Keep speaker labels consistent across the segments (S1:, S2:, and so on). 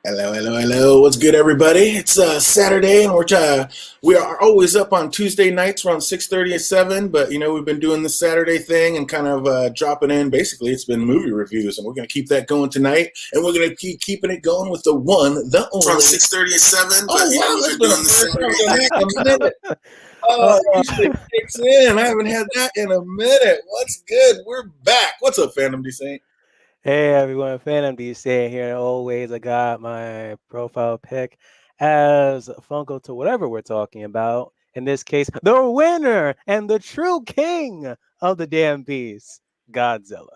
S1: Hello, hello, hello. What's good, everybody? It's Saturday, and we are always up on Tuesday nights around 6:30 or 7. But we've been doing the Saturday thing and kind of dropping in. Basically, it's been movie reviews, and we're gonna keep that going tonight. And we're gonna keep keeping it going with the one, the only. From 6:30 or 7. Oh wow, that's been the first time we've done that in a minute. Oh, usually it kicks in. I haven't had that in a minute. What's good? We're back. What's up, Phantom Descent?
S2: Hey everyone, Phantom DC here. And always, I got my profile pic as Funko to whatever we're talking about. In this case, the winner and the true king of the damn beast, Godzilla.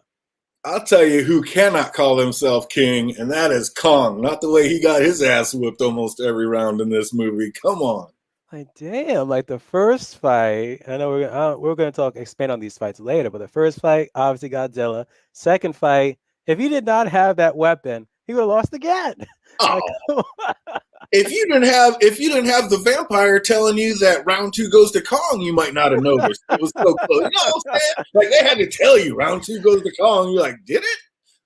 S1: I'll tell you who cannot call himself king, and that is Kong. Not the way he got his ass whooped almost every round in this movie. Come on.
S2: Like damn, like the first fight. I know we're gonna expand on these fights later, but the first fight, obviously Godzilla. Second fight, if he did not have that weapon, he would have lost again.
S1: Oh,
S2: Like,
S1: if you didn't have the vampire telling you that round two goes to Kong, you might not have noticed. It was so close. You know what I'm saying? Like they had to tell you round two goes to Kong. You're like, did it?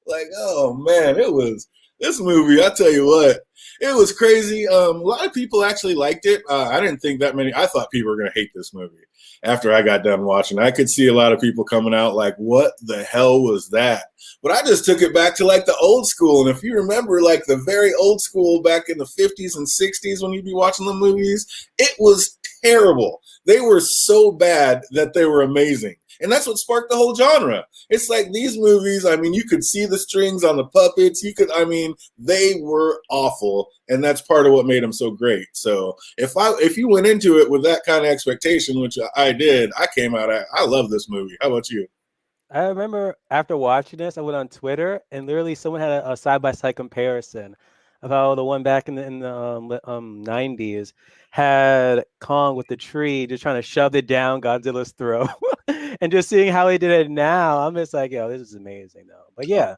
S1: Like, oh man, it was this movie. I tell you what, it was crazy. A lot of people actually liked it. I didn't think that many. I thought people were gonna hate this movie. After I got done watching, I could see a lot of people coming out like, "What the hell was that?" But I just took it back to like the old school. And if you remember, like the very old school back in the 50s and 60s when you'd be watching the movies, it was terrible. They were so bad that they were amazing. And that's what sparked the whole genre. It's like these movies, I mean, you could see the strings on the puppets. They were awful. And that's part of what made them so great. So if you went into it with that kind of expectation, which I did, I love this movie. How about you?
S2: I remember after watching this, I went on Twitter and literally someone had a side-by-side comparison of how the one back in the 90s had Kong with the tree just trying to shove it down Godzilla's throat. And just seeing how he did it now, I'm just like, yo, this is amazing though. But yeah,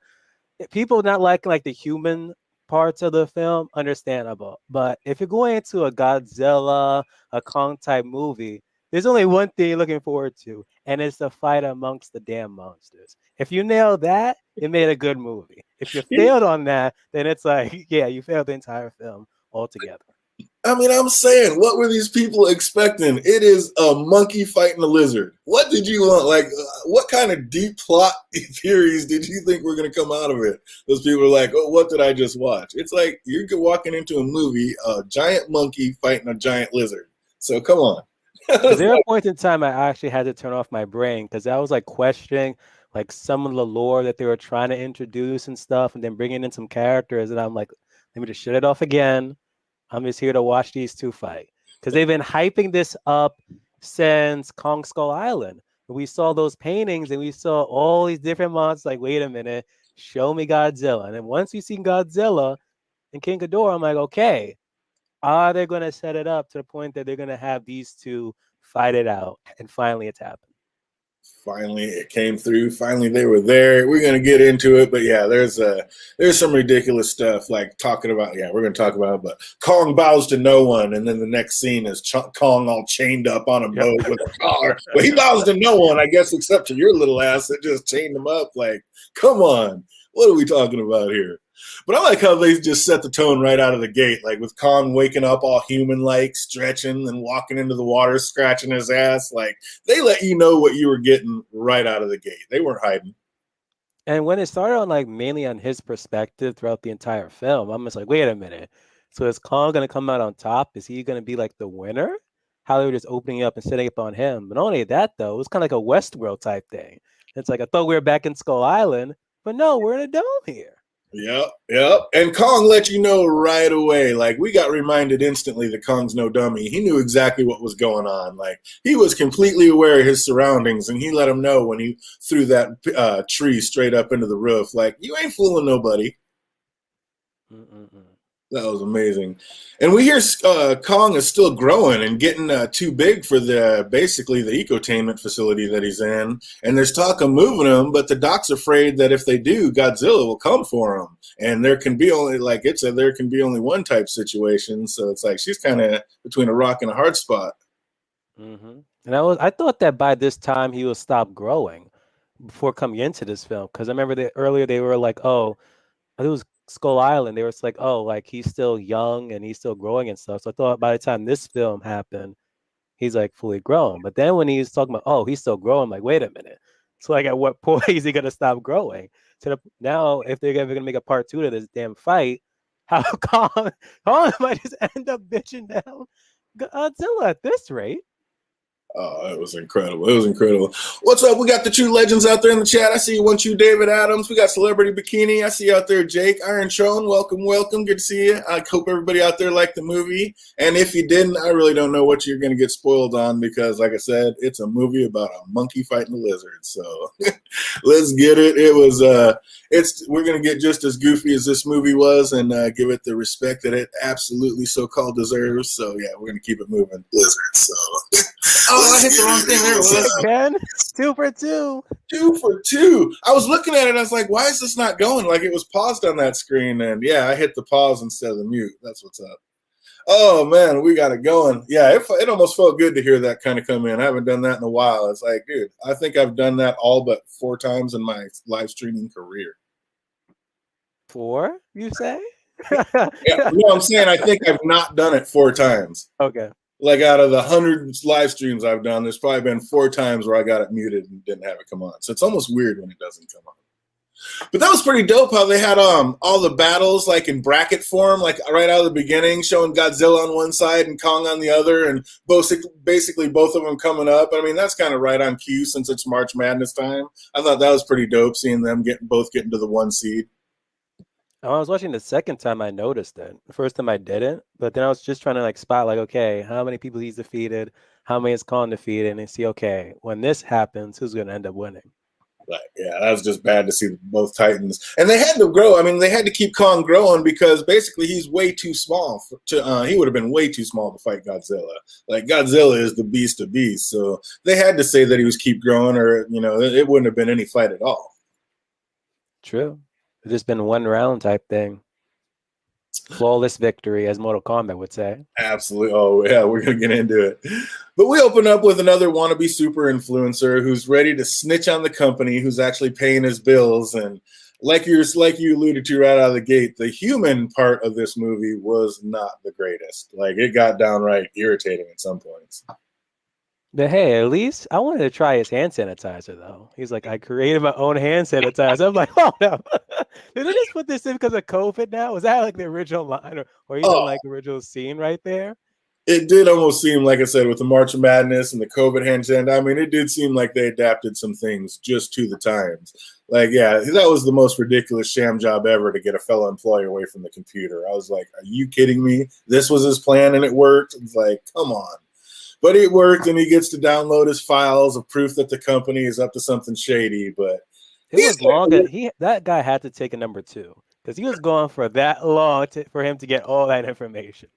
S2: people not liking like the human parts of the film, understandable. But if you're going into a Godzilla, a Kong type movie, there's only one thing you're looking forward to, and it's the fight amongst the damn monsters. If you nail that, you made a good movie. If you failed on that, then it's like, yeah, you failed the entire film altogether.
S1: I mean, I'm saying, what were these people expecting? It is a monkey fighting a lizard. What did you want? Like, what kind of deep plot theories did you think were going to come out of it? Those people are like, oh, what did I just watch? It's like you're walking into a movie, a giant monkey fighting a giant lizard. So come on.
S2: Because there were points in time I actually had to turn off my brain because I was like questioning like some of the lore that they were trying to introduce and stuff, and then bringing in some characters, and I'm like, let me just shut it off again. I'm just here to watch these two fight because they've been hyping this up since Kong Skull Island. We saw those paintings and we saw all these different monsters. Like, wait a minute, show me Godzilla. And then once we see Godzilla and King Ghidorah, I'm like, okay, are they going to set it up to the point that they're going to have these two fight it out? And finally, it's happened.
S1: Finally, it came through. Finally, they were there. We're gonna get into it, but yeah, there's some ridiculous stuff like talking about. Yeah, we're gonna talk about it. But Kong bows to no one, and then the next scene is Kong all chained up on a boat with a collar. But he bows to no one, I guess, except to your little ass that just chained him up. Like, come on, what are we talking about here? But I like how they just set the tone right out of the gate, like with Kong waking up all human-like, stretching and walking into the water, scratching his ass. Like they let you know what you were getting right out of the gate. They weren't hiding.
S2: And when it started on like mainly on his perspective throughout the entire film, I'm just like, wait a minute. So is Kong gonna come out on top? Is he gonna be like the winner? How they were just opening up and setting up on him. But not only that though, it was kind of like a Westworld type thing. It's like I thought we were back in Skull Island, but no, we're in a dome here.
S1: Yep, yep. And Kong let you know right away. Like we got reminded instantly that Kong's no dummy. He knew exactly what was going on. Like he was completely aware of his surroundings, and he let him know when he threw that tree straight up into the roof. Like you ain't fooling nobody.
S2: Mm-mm-mm.
S1: That was amazing. And we hear Kong is still growing and getting too big for the basically the ecotainment facility that he's in. And there's talk of moving him, but the doc's afraid that if they do, Godzilla will come for him. And there can be only like it's a there can be only one type situation. So it's like she's kind of between a rock and a hard spot.
S2: Mm-hmm. And I thought that by this time he would stop growing before coming into this film because I remember that earlier they were like, oh, it was Skull Island, they were like, oh, like he's still young and he's still growing and stuff. So I thought by the time this film happened, he's like fully grown. But then when he's talking about, oh, he's still growing, I'm like, wait a minute. So like, at what point is he gonna stop growing? Now, if they're ever gonna make a part 2 to this damn fight, how Kong might just end up bitching down Godzilla at this rate.
S1: Oh, it was incredible. It was incredible. What's up? We got the true legends out there in the chat. I see you, David Adams. We got Celebrity Bikini. I see you out there, Jake. Iron Throne, welcome, welcome. Good to see you. I hope everybody out there liked the movie. And if you didn't, I really don't know what you're going to get spoiled on because, like I said, it's a movie about a monkey fighting a lizard. So let's get it. It was, we're going to get just as goofy as this movie was and give it the respect that it absolutely so-called deserves. So, yeah, we're going to keep it moving. Lizard, so... Oh, I hit the wrong thing. There it was.
S2: Again? 2 for 2.
S1: 2 for 2. I was looking at it. I was like, why is this not going? Like, it was paused on that screen. And, yeah, I hit the pause instead of the mute. That's what's up. Oh, man, we got it going. Yeah, it almost felt good to hear that kind of come in. I haven't done that in a while. It's like, dude, I think I've done that all but 4 times in my live streaming career.
S2: 4, you say?
S1: Yeah, no, I'm saying I think I've not done it 4 times.
S2: Okay.
S1: Like out of the 100 live streams I've done, there's probably been 4 times where I got it muted and didn't have it come on. So it's almost weird when it doesn't come on. But that was pretty dope how they had all the battles like in bracket form, like right out of the beginning, showing Godzilla on one side and Kong on the other, and basically both of them coming up. I mean, that's kind of right on cue since it's March Madness time. I thought that was pretty dope, seeing them both getting to the 1 seed.
S2: When I was watching the second time, I noticed it. The first time I didn't, but then I was just trying to like spot like, okay, how many people he's defeated, how many is Kong defeated, and see, okay, when this happens, who's going to end up winning?
S1: Like, yeah, that was just bad to see both Titans, and they had to grow. I mean, they had to keep Kong growing because basically he's way too small he would have been way too small to fight Godzilla. Like Godzilla is the beast of beasts, so they had to say that he was keep growing, or it wouldn't have been any fight at all.
S2: True. It's just been 1 round type thing. Flawless victory, as Mortal Kombat would say.
S1: Absolutely. Oh, yeah, we're going to get into it. But we open up with another wannabe super influencer who's ready to snitch on the company, who's actually paying his bills. And like you alluded to right out of the gate, the human part of this movie was not the greatest. Like, it got downright irritating at some points.
S2: But hey, at least I wanted to try his hand sanitizer, though. He's like, I created my own hand sanitizer. I'm like, oh, no. Did they just put this in because of COVID now? Was that like the original line or even like original scene right there?
S1: It did almost seem, like I said, with the March of Madness and the COVID hand sanitizer, I mean, it did seem like they adapted some things just to the times. Like, yeah, that was the most ridiculous sham job ever to get a fellow employee away from the computer. I was like, are you kidding me? This was his plan and it worked? It's like, come on. But it worked, and he gets to download his files of proof that the company is up to something shady. But
S2: it was long. That guy had to take a number 2 because he was going for that long for him to get all that information.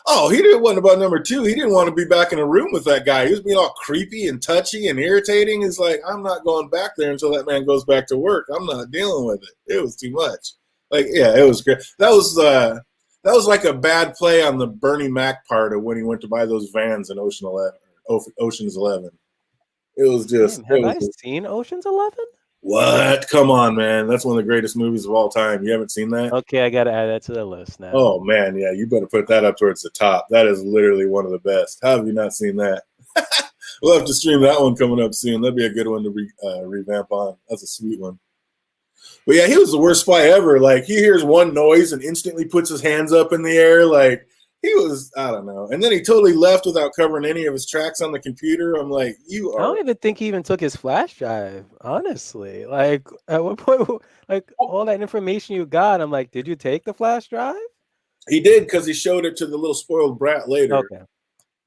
S1: Oh, he didn't want about number 2. He didn't want to be back in a room with that guy. He was being all creepy and touchy and irritating. It's like, I'm not going back there until that man goes back to work. I'm not dealing with it. It was too much. Like, yeah, it was great. That was like a bad play on the Bernie Mac part of when he went to buy those vans in Ocean's 11. It was just.
S2: Have I seen Ocean's 11?
S1: What? Come on, man. That's one of the greatest movies of all time. You haven't seen that?
S2: Okay, I got to add that to the list now.
S1: Oh, man. Yeah, you better put that up towards the top. That is literally one of the best. How have you not seen that? We'll have to stream that one coming up soon. That'd be a good one to revamp on. That's a sweet one. But yeah, he was the worst spy ever. Like, he hears one noise and instantly puts his hands up in the air. Like, he was, I don't know. And then he totally left without covering any of his tracks on the computer. I'm like, I
S2: don't even think he even took his flash drive, honestly. Like, at what point, like, all that information you got, I'm like, did you take the flash drive?
S1: He did, because he showed it to the little spoiled brat later.
S2: Okay.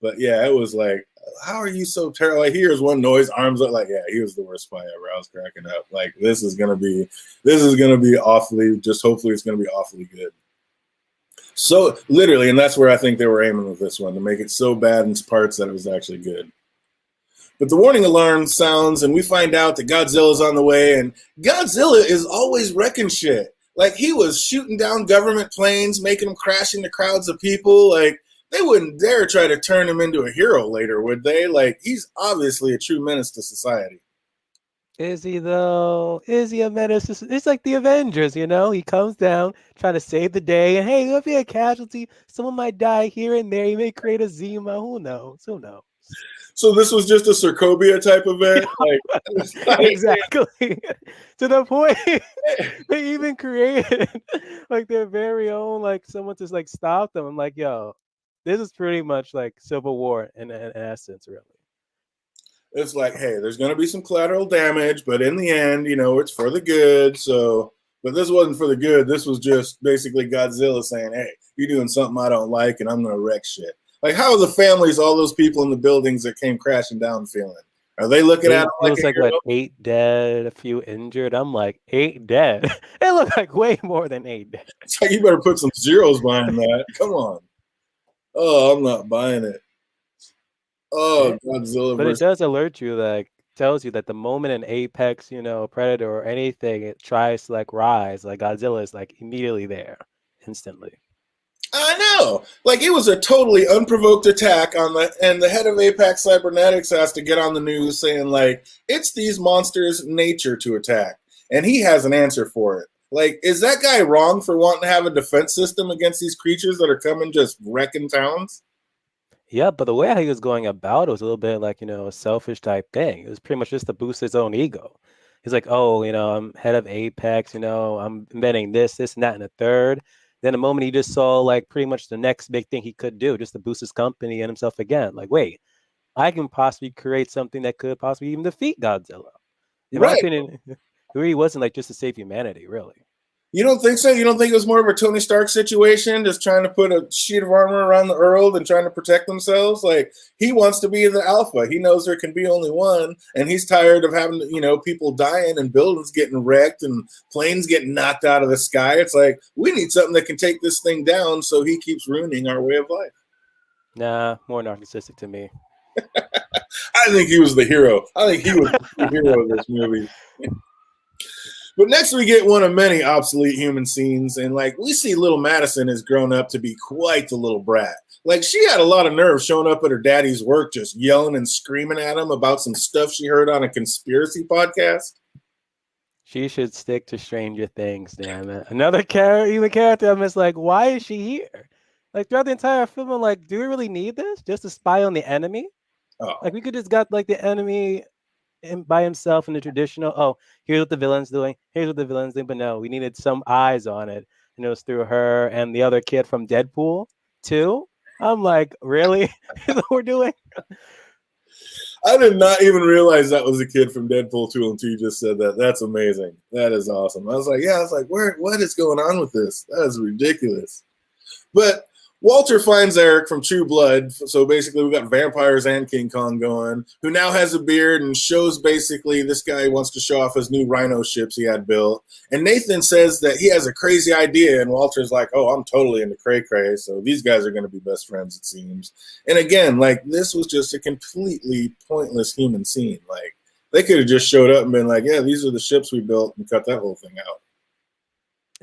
S1: But yeah, it was like, how are you so terrible? Like, here's one noise, arms up. Like, yeah, he was the worst spy ever. I was cracking up. Like, this is gonna be awfully. Just hopefully, it's gonna be awfully good. So literally, and that's where I think they were aiming with this one, to make it so bad in parts that it was actually good. But the warning alarm sounds, and we find out that Godzilla's on the way, and Godzilla is always wrecking shit. Like, he was shooting down government planes, making them crash into crowds of people. Like, they wouldn't dare try to turn him into a hero later, would they? Like, he's obviously a true menace to society.
S2: Is he though? Is he a menace? It's like the Avengers, you know? He comes down trying to save the day, and hey, if you're a casualty, someone might die here and there. He may create a Zima. Who knows? Who knows?
S1: So this was just a Sokovia type event,
S2: Exactly. To the point they even created like their very own like someone to like stop them. I'm like, yo, this is pretty much like Civil War in essence, really.
S1: it's like, hey, there's going to be some collateral damage, but in the end, it's for the good. So, but this wasn't for the good. This was just basically Godzilla saying, hey, you're doing something I don't like, and I'm going to wreck shit. Like, how are the families, all those people in the buildings that came crashing down, feeling? Are they looking at
S2: It
S1: him like
S2: feels
S1: a
S2: like
S1: hero?
S2: what 8 dead, a few injured. I'm like 8 dead. It looked like way more than 8 dead.
S1: It's like you better put some zeros behind that. Come on. Oh, I'm not buying it. Oh, Godzilla
S2: But it
S1: versus.
S2: does alert you, like tells you that the moment an apex, predator or anything, it tries to like rise, like Godzilla is like immediately there, instantly.
S1: I know. Like, it was a totally unprovoked attack and the head of Apex Cybernetics has to get on the news saying, like, it's these monsters' nature to attack. And he has an answer for it. Like, is that guy wrong for wanting to have a defense system against these creatures that are coming just wrecking towns?
S2: Yeah, but the way he was going about it was a little bit like, a selfish type thing. It was pretty much just to boost his own ego. He's like, oh, I'm head of Apex, I'm inventing this, and that, and a third. Then the moment he just saw like pretty much the next big thing he could do just to boost his company and himself again. Like, wait, I can possibly create something that could possibly even defeat Godzilla. In my
S1: Right.
S2: opinion, it really wasn't like just to save humanity, really.
S1: You don't think so? You don't think it was more of a Tony Stark situation, just trying to put a sheet of armor around the world and trying to protect themselves? Like, he wants to be the alpha. He knows there can be only one, and he's tired of having, people dying and buildings getting wrecked and planes getting knocked out of the sky. It's like, we need something that can take this thing down, so he keeps ruining our way of life.
S2: Nah, more narcissistic to me.
S1: I think he was the hero. I think he was the hero of this movie. But next we get one of many obsolete human scenes, and like we see little Madison has grown up to be quite the little brat. Like, she had a lot of nerve showing up at her daddy's work just yelling and screaming at him about some stuff she heard on a conspiracy podcast.
S2: She should stick to Stranger Things, damn it. Another character, I'm just like, why is she here? Like throughout the entire film, I'm like, do we really need this? Just to spy on the enemy?
S1: Oh,
S2: Like we could just got like the enemy by himself in the traditional, oh, here's what the villain's doing, here's what the villain's doing, but no, we needed some eyes on it. And it was through her and the other kid from Deadpool too. I'm like, really? Is what we're doing?
S1: I did not even realize that was a kid from Deadpool 2 until you just said that. That's amazing. That is awesome. I was like, what is going on with this? That is ridiculous. But Walter finds Eric from True Blood. So basically, we've got vampires and King Kong going, who now has a beard and shows basically this guy wants to show off his new rhino ships he had built. And Nathan says that he has a crazy idea. And Walter's like, oh, I'm totally into cray cray. So these guys are going to be best friends, it seems. And again, like, this was just a completely pointless human scene. Like, they could have just showed up and been like, yeah, these are the ships we built, and cut that whole thing out.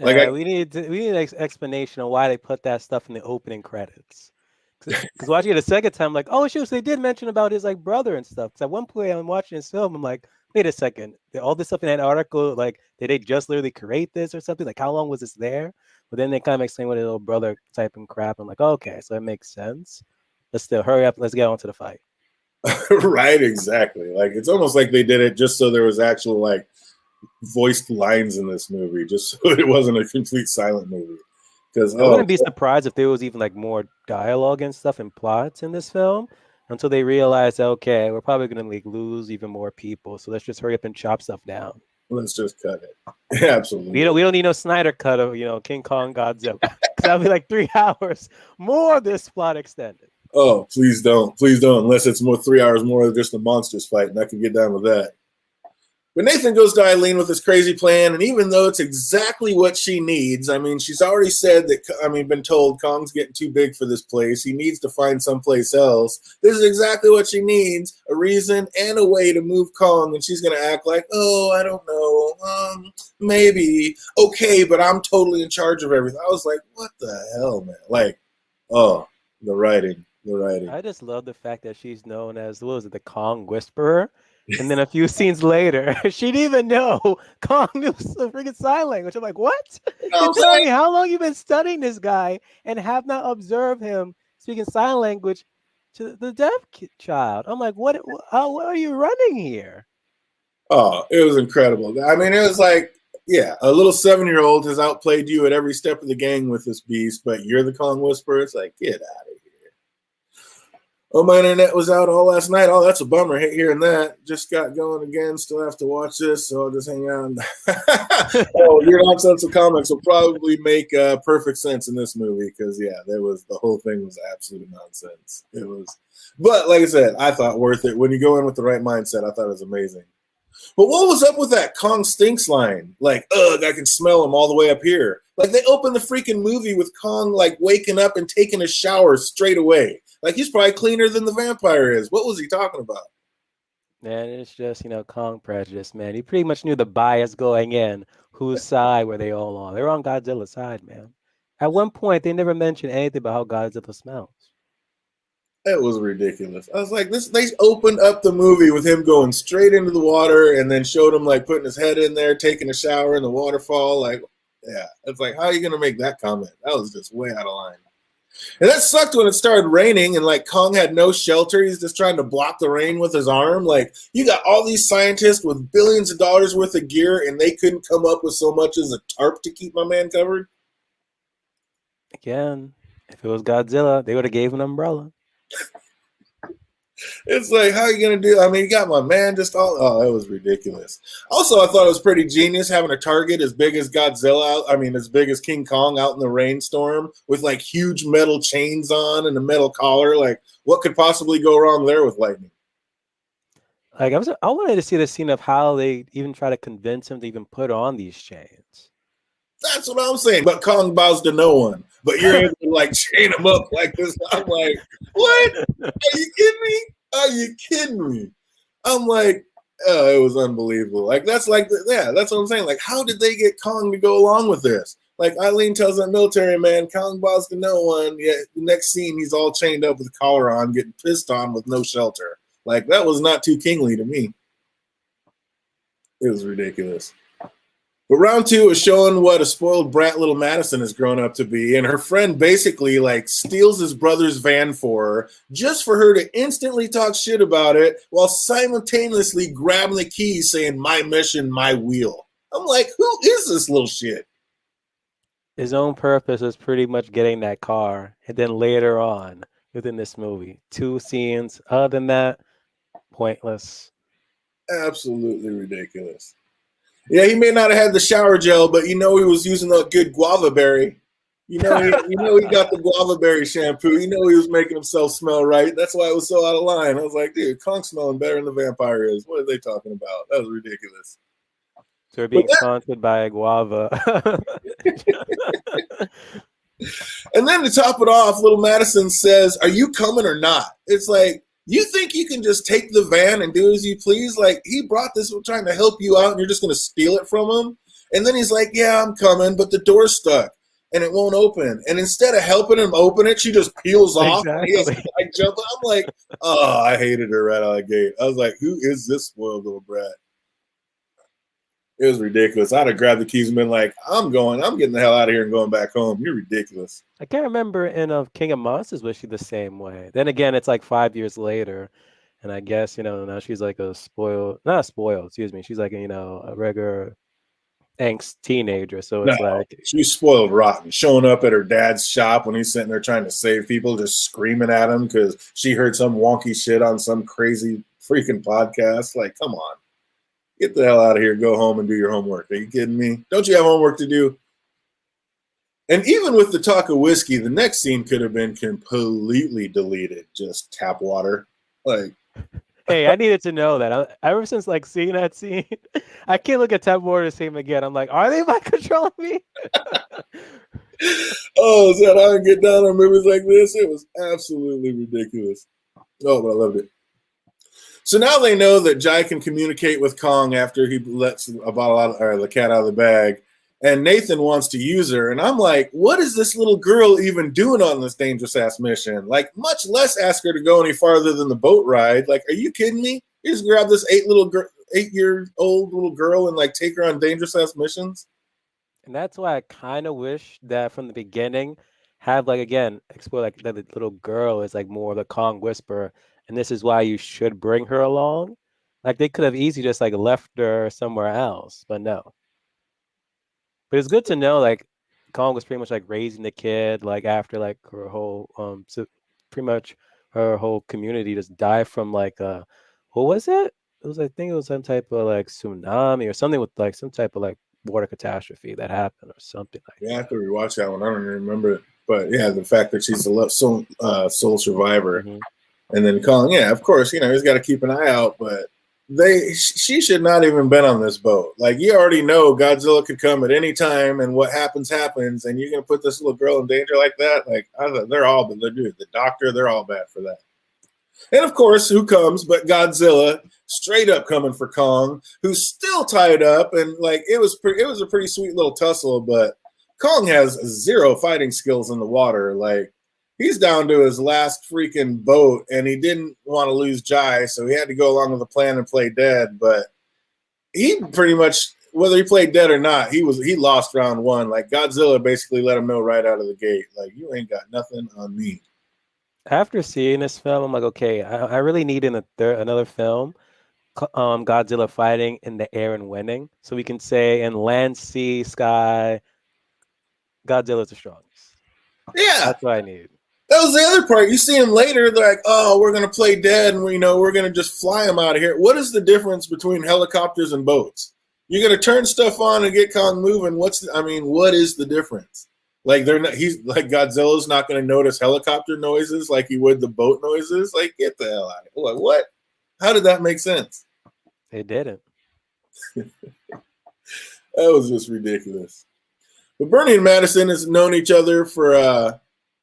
S1: Like,
S2: We need an explanation on why they put that stuff in the opening credits. Because watching it a second time, like, oh shoot, so they did mention about his like brother and stuff. Because at one point I'm watching this film, I'm like, wait a second, all this stuff in that article, like, did they just literally create this or something? Like, how long was this there? But then they kind of explain what his little brother type and crap. I'm like, okay, so it makes sense. Let's still hurry up. Let's get on to the fight.
S1: right, exactly. Like, it's almost like they did it just so there was actual like voiced lines in this movie, just so it wasn't a complete silent movie. Because
S2: I wouldn't be surprised if there was even like more dialogue and stuff and plots in this film until they realized, okay, we're probably gonna like lose even more people, so let's just hurry up and chop stuff down.
S1: let's just cut it. Absolutely.
S2: We don't need no Snyder cut of King Kong Godzilla because that'll be like 3 hours more of this plot extended.
S1: Oh, please don't, unless it's more 3 hours more of just the monsters fight, and I can get down with that. But Nathan goes to Eileen with this crazy plan, and even though it's exactly what she needs, I mean, she's already said that, been told Kong's getting too big for this place. He needs to find someplace else. This is exactly what she needs, a reason and a way to move Kong, and she's going to act like, oh, I don't know, maybe. Okay, but I'm totally in charge of everything. I was like, what the hell, man? Like, oh, the writing.
S2: I just love the fact that she's known as, what was it, the Kong Whisperer. And then a few scenes later, she didn't even know Kong knew the freaking sign language. I'm like, what?
S1: You know what
S2: You're
S1: I'm
S2: telling me
S1: saying?
S2: how long you've been studying this guy and have not observed him speaking sign language to the deaf child? I'm like, what are you running here?
S1: Oh, it was incredible. I mean, it was like, yeah, a little 7-year-old has outplayed you at every step of the game with this beast, but you're the Kong Whisperer. It's like, get out of here. Oh, my internet was out all last night. Oh, that's a bummer. Hate hearing that. Just got going again. Still have to watch this, so I'll just hang on. Oh, your nonsense of comics will probably make perfect sense in this movie because, yeah, the whole thing was absolute nonsense. It was, but like I said, I thought worth it. When you go in with the right mindset, I thought it was amazing. But what was up with that Kong stinks line? Like, ugh, I can smell him all the way up here. Like, they opened the freaking movie with Kong, like, waking up and taking a shower straight away. Like, he's probably cleaner than the vampire is. What was he talking about?
S2: Man, it's just, Kong prejudice, man. He pretty much knew the bias going in. Whose side were they all on? They were on Godzilla's side, man. At one point, they never mentioned anything about how Godzilla smells.
S1: That was ridiculous. I was like, this. They opened up the movie with him going straight into the water and then showed him, like, putting his head in there, taking a shower in the waterfall. Like, yeah. It's like, how are you going to make that comment? That was just way out of line. And that sucked when it started raining and like Kong had no shelter. He's just trying to block the rain with his arm. Like you got all these scientists with billions of dollars worth of gear and they couldn't come up with so much as a tarp to keep my man covered.
S2: Again, if it was Godzilla, they would have gave him an umbrella.
S1: It's like, how are you going to do? I mean, you got my man just all. Oh, that was ridiculous. Also, I thought it was pretty genius having a target as big as Godzilla. I mean, as big as King Kong out in the rainstorm with like huge metal chains on and a metal collar. Like, what could possibly go wrong there with lightning?
S2: Like I wanted to see the scene of how they even try to convince him to even put on these chains.
S1: That's what I'm saying. But Kong bows to no one. But you're able to like chain him up like this. I'm like, what? Are you kidding me? Are you kidding me? I'm like, oh, it was unbelievable. Like that's that's what I'm saying. Like, how did they get Kong to go along with this? Like Eileen tells that military man, Kong bows to no one. Yet the next scene, he's all chained up with a collar on, getting pissed on with no shelter. Like that was not too kingly to me. It was ridiculous. But round two is showing what a spoiled brat little Madison has grown up to be. And her friend basically like steals his brother's van for her just for her to instantly talk shit about it while simultaneously grabbing the keys saying, my mission, my wheel. I'm like, who is this little shit?
S2: His own purpose is pretty much getting that car. And then later on within this movie, 2 scenes. Other than that, pointless.
S1: Absolutely ridiculous. Yeah, he may not have had the shower gel, but he was using a good guava berry. He got the guava berry shampoo. He was making himself smell right. That's why it was so out of line. I was like, dude, Kong's smelling better than the vampire is. What are they talking about? That was ridiculous.
S2: So we're being sponsored by a guava.
S1: And then to top it off, little Madison says, are you coming or not? It's like, you think you can just take the van and do as you please? Like, he brought this trying to help you out and you're just going to steal it from him? And then he's like, yeah, I'm coming, but the door's stuck and it won't open. And instead of helping him open it, she just peels off. And he has to like jump. I'm like, oh, I hated her right out of the gate. I was like, who is this spoiled little brat? It was ridiculous. I'd have grabbed the keys and been like, I'm getting the hell out of here and going back home. You're ridiculous.
S2: I can't remember in King of Monsters was she the same way. Then again, it's like 5 years later. And I guess, now she's like not spoiled, excuse me. She's like, a regular angst teenager. So it's like.
S1: She's spoiled rotten. Showing up at her dad's shop when he's sitting there trying to save people, just screaming at him because she heard some wonky shit on some crazy freaking podcast. Like, come on. Get the hell out of here. Go home and do your homework. Are you kidding me? Don't you have homework to do? And even with the talk of whiskey, the next scene could have been completely deleted. Just tap water. Like,
S2: hey, I needed to know that. Ever since like seeing that scene, I can't look at tap water the same again. I'm like, are they mind controlling me?
S1: Oh, is that how I get down on movies like this? It was absolutely ridiculous. Oh, but I loved it. So now they know that Jai can communicate with Kong after he lets the cat out of the bag. And Nathan wants to use her. And I'm like, what is this little girl even doing on this dangerous-ass mission? Like, much less ask her to go any farther than the boat ride. Like, are you kidding me? You just grab this 8-year-old little girl and like take her on dangerous ass missions.
S2: And that's why I kind of wish that from the beginning, have like again explore like that the little girl is like more of the Kong whisperer, and this is why you should bring her along. Like they could have easily just like left her somewhere else, but no. But it's good to know like Kong was pretty much like raising the kid like after like her whole so pretty much her whole community just died from like what was it? It was I think it was some type of like tsunami or something with like some type of like water catastrophe that happened or something like
S1: Yeah, I have
S2: that.
S1: to rewatch that one. I don't even remember it. But yeah, the fact that she's the sole survivor.
S2: Hmm.
S1: And then Colin, yeah, of course, he's got to keep an eye out, but she should not even been on this boat. Like you already know Godzilla could come at any time, and what happens, and you're gonna put this little girl in danger like that. Like they're all, but the doctor, they're all bad for that. And of course, who comes but Godzilla, straight up coming for Kong, who's still tied up, and like it was a pretty sweet little tussle, but Kong has zero fighting skills in the water. Like he's down to his last freaking boat, and he didn't want to lose Jai, so he had to go along with the plan and play dead. But he pretty much, whether he played dead or not, he lost round one. Like Godzilla basically let him know right out of the gate, like you ain't got nothing on me.
S2: After seeing this film, I'm like, okay, I really need another film, Godzilla fighting in the air and winning, so we can say in land, sea, sky, Godzilla's the strongest.
S1: Yeah,
S2: That's what I need.
S1: that was the other part. You see him later, they're like, "Oh, we're gonna play dead, and we're gonna just fly him out of here." What is the difference between helicopters and boats? You're gonna turn stuff on and get Kong moving. What is the difference? Like they're not. He's like Godzilla's not gonna notice helicopter noises like he would the boat noises. Like get the hell out of here! Like what? How did that make sense?
S2: They didn't.
S1: That was just ridiculous. But Bernie and Madison has known each other for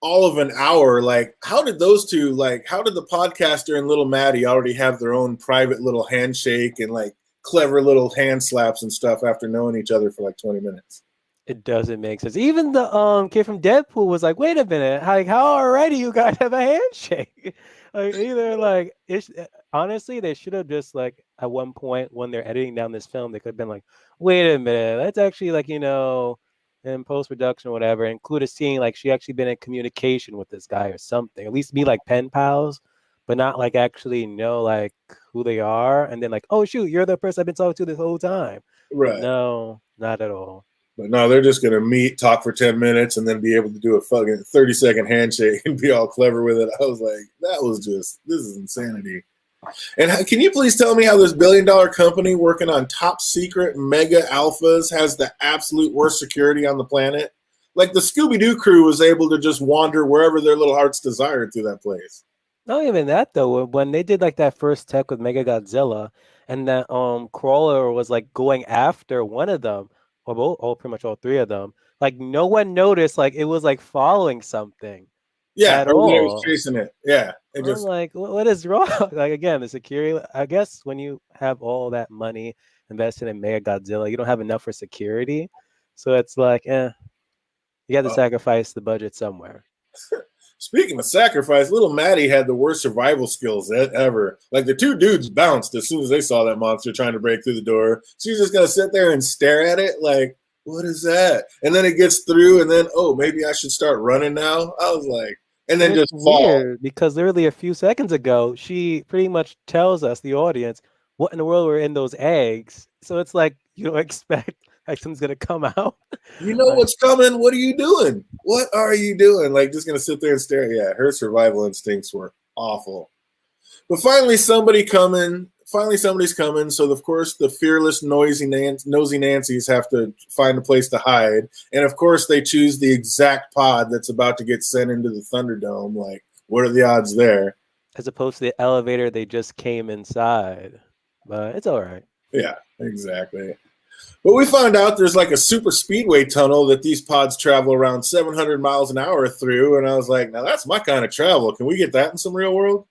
S1: all of an hour. Like, how did those two, like, how did the podcaster and little Maddie already have their own private little handshake and like clever little hand slaps and stuff after knowing each other for like 20 minutes?
S2: It doesn't make sense. Even the kid from Deadpool was like, "Wait a minute, like how already you guys have a handshake?" Like either like it's honestly they should have just like at one point when they're editing down this film they could have been like, "Wait a minute, let's actually like in post production or whatever include a scene like she actually been in communication with this guy or something. At least be like pen pals, but not like actually know like who they are and then like, oh shoot, you're the person I've been talking to this whole time." But
S1: Right.
S2: no, not at all.
S1: But no, they're just going to meet, talk for 10 minutes, and then be able to do a fucking 30-second handshake and be all clever with it. I was like, this is insanity. And can you please tell me how this billion-dollar company working on top secret mega alphas has the absolute worst security on the planet? Like the Scooby-Doo crew was able to just wander wherever their little hearts desired through that place.
S2: Not even that though. When they did like that first tech with Mega Godzilla, and that Crawler was like going after one of them, or both, or pretty much all three of them. Like no one noticed. Like it was like following something
S1: Yeah,
S2: at
S1: everybody was
S2: all.
S1: chasing it. Yeah, it
S2: I'm
S1: just
S2: like, what is wrong? Like again, the security. I guess when you have all that money invested in Mega Godzilla, you don't have enough for security. So it's like, you got to sacrifice the budget somewhere.
S1: Speaking of sacrifice, little Maddie had the worst survival skills ever. Like the two dudes bounced as soon as they saw that monster trying to break through the door. She's just gonna sit there and stare at it, like, what is that? And then it gets through, and then maybe I should start running now. I was like, and then
S2: And it's
S1: just fall.
S2: weird because literally a few seconds ago, she pretty much tells us, the audience, what in the world were in those eggs. So it's like you don't expect like something's gonna come out.
S1: You know
S2: Like,
S1: what's coming. What are you doing? What are you doing? Like just gonna sit there and stare. Yeah, her survival instincts were awful. But finally, somebody's coming. So of course, the fearless, nosy Nancys have to find a place to hide, and of course, they choose the exact pod that's about to get sent into the Thunderdome. Like, what are the odds there?
S2: as opposed to the elevator they just came inside. But it's all right.
S1: Yeah, exactly. But we found out there's like a super speedway tunnel that these pods travel around 700 miles an hour through, and I was like, now that's my kind of travel. Can we get that in some real world?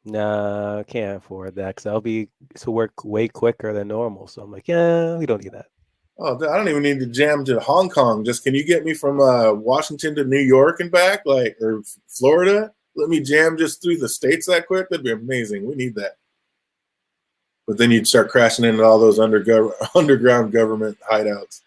S2: Nah, I can't afford that because I'll be to work way quicker than normal. So I'm like, yeah, we don't need that.
S1: Oh, I don't even need to jam to Hong Kong. Just can you get me from Washington to New York and back, like or Florida? Let me jam just through the states that quick. That'd be amazing. We need that. But then you'd start crashing into all those underground government hideouts.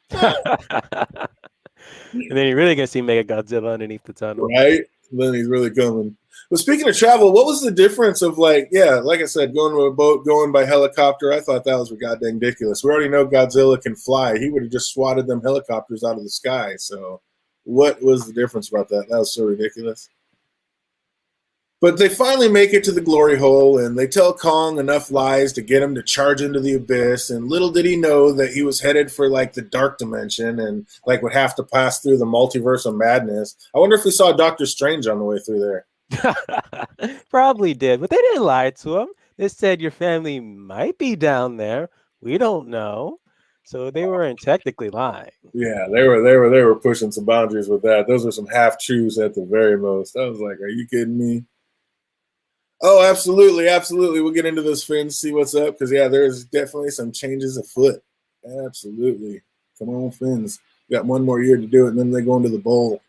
S2: And then you're really gonna see Mega Godzilla underneath the tunnel.
S1: Right? Then he's really coming. But speaking of travel, what was the difference of like I said, going to a boat, going by helicopter? I thought that was goddamn ridiculous. We already know Godzilla can fly. He would have just swatted them helicopters out of the sky. So what was the difference about that? That was so ridiculous. But they finally make it to the glory hole, and they tell Kong enough lies to get him to charge into the abyss. And little did he know that he was headed for like the dark dimension and like would have to pass through the multiverse of madness. I wonder if we saw Doctor Strange on the way through there.
S2: Probably did, but they didn't lie to him. They said your family might be down there. We don't know. So they weren't technically lying.
S1: Yeah, they were pushing some boundaries with that. Those were some half truths at the very most. I was like, are you kidding me? Oh, absolutely, absolutely. We'll get into those fins, see what's up, because there's definitely some changes afoot. Absolutely. Come on, fins. Got one more year to do it, and then they go into the bowl.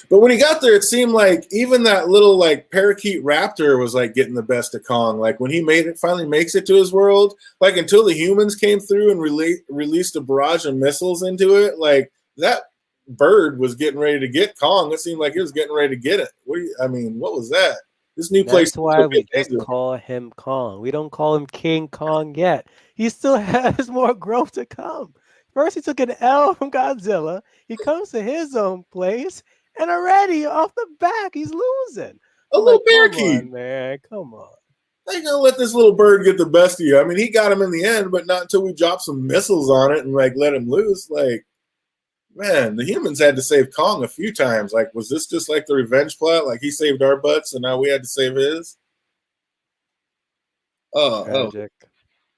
S1: But when he got there, it seemed like even that little like parakeet raptor was like getting the best of Kong. Like when he finally makes it to his world, like until the humans came through and released a barrage of missiles into it, like that bird was getting ready to get Kong. It seemed like it was getting ready to get it. What was that? This new place.
S2: That's why we just call him Kong. We don't call him King Kong yet. He still has more growth to come. First, he took an L from Godzilla. He comes to his own place, and already off the back, he's losing.
S1: A little parakeet.
S2: Come on, man. Come on.
S1: They gonna let this little bird get the best of you. I mean, he got him in the end, but not until we dropped some missiles on it and like let him loose. Like, man, the humans had to save Kong a few times. Like, was this just like the revenge plot? Like he saved our butts and now we had to save his?
S2: Tragic.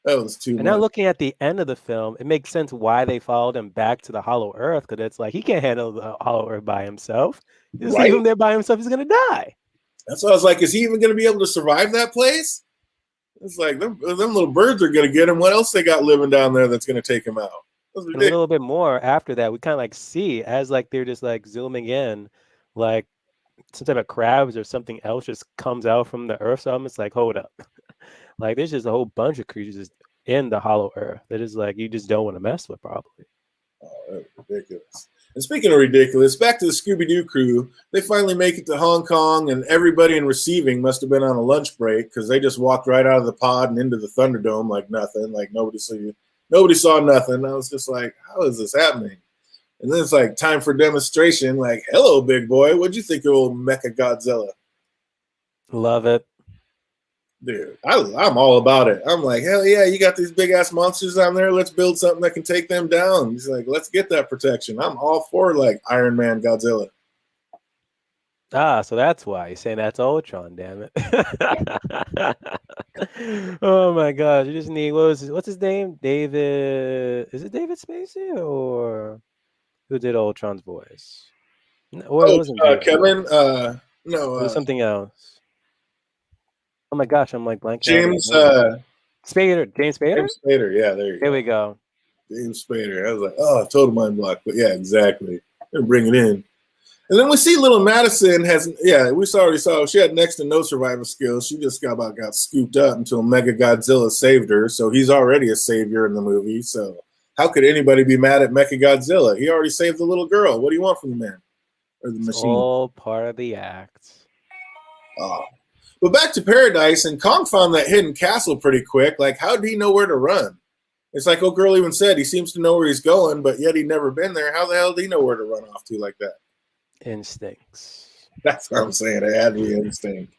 S1: That was too much.
S2: And now looking at the end of the film, it makes sense why they followed him back to the Hollow Earth, because it's like he can't handle the Hollow Earth by himself. Just leave him there by himself, he's gonna die. That's
S1: why I was like, is he even gonna be able to survive that place? It's like them little birds are gonna get him. What else they got living down there that's gonna take him out?
S2: A little bit more after that, we kind of like see as like they're just like zooming in, like some type of crabs or something else just comes out from the earth. So I'm just like, hold up. Like there's just a whole bunch of creatures in the Hollow Earth that is like you just don't want to mess with, probably.
S1: Oh, that's ridiculous. And speaking of ridiculous, back to the Scooby-Doo crew. They finally make it to Hong Kong, and everybody in receiving must have been on a lunch break because they just walked right out of the pod and into the Thunderdome like nothing. Like nobody saw nothing. I was just like, how is this happening? And then it's like time for demonstration. Like, hello, big boy. What'd you think of old Mecha Godzilla?
S2: Love it.
S1: Dude, I'm all about it. I'm like, hell yeah, you got these big ass monsters down there. Let's build something that can take them down. He's like, let's get that protection. I'm all for like Iron Man Godzilla.
S2: So that's why you're saying that's Ultron, damn it. Oh my gosh, you just need what's his name? David, is it David Spacey or who did Ultron's voice? Or it wasn't
S1: Kevin? No,
S2: it was something else. Oh my gosh, I'm like blanking.
S1: James
S2: Spader.
S1: James Spader, yeah, there you go.
S2: Here we go.
S1: James Spader. I was like, oh, total mind block. But yeah, exactly. They're bringing it in. And then we see little Madison we already saw she had next to no survival skills. She just got scooped up until Mega Godzilla saved her. So he's already a savior in the movie. So how could anybody be mad at Mecha Godzilla? He already saved the little girl. What do you want from the man? Or the machine?
S2: All part of the act.
S1: Oh. But back to Paradise, and Kong found that hidden castle pretty quick. Like, how did he know where to run? It's like old girl even said, he seems to know where he's going, but yet he'd never been there. How the hell did he know where to run off to like that?
S2: Instincts.
S1: That's what I'm saying. It had to be instinct.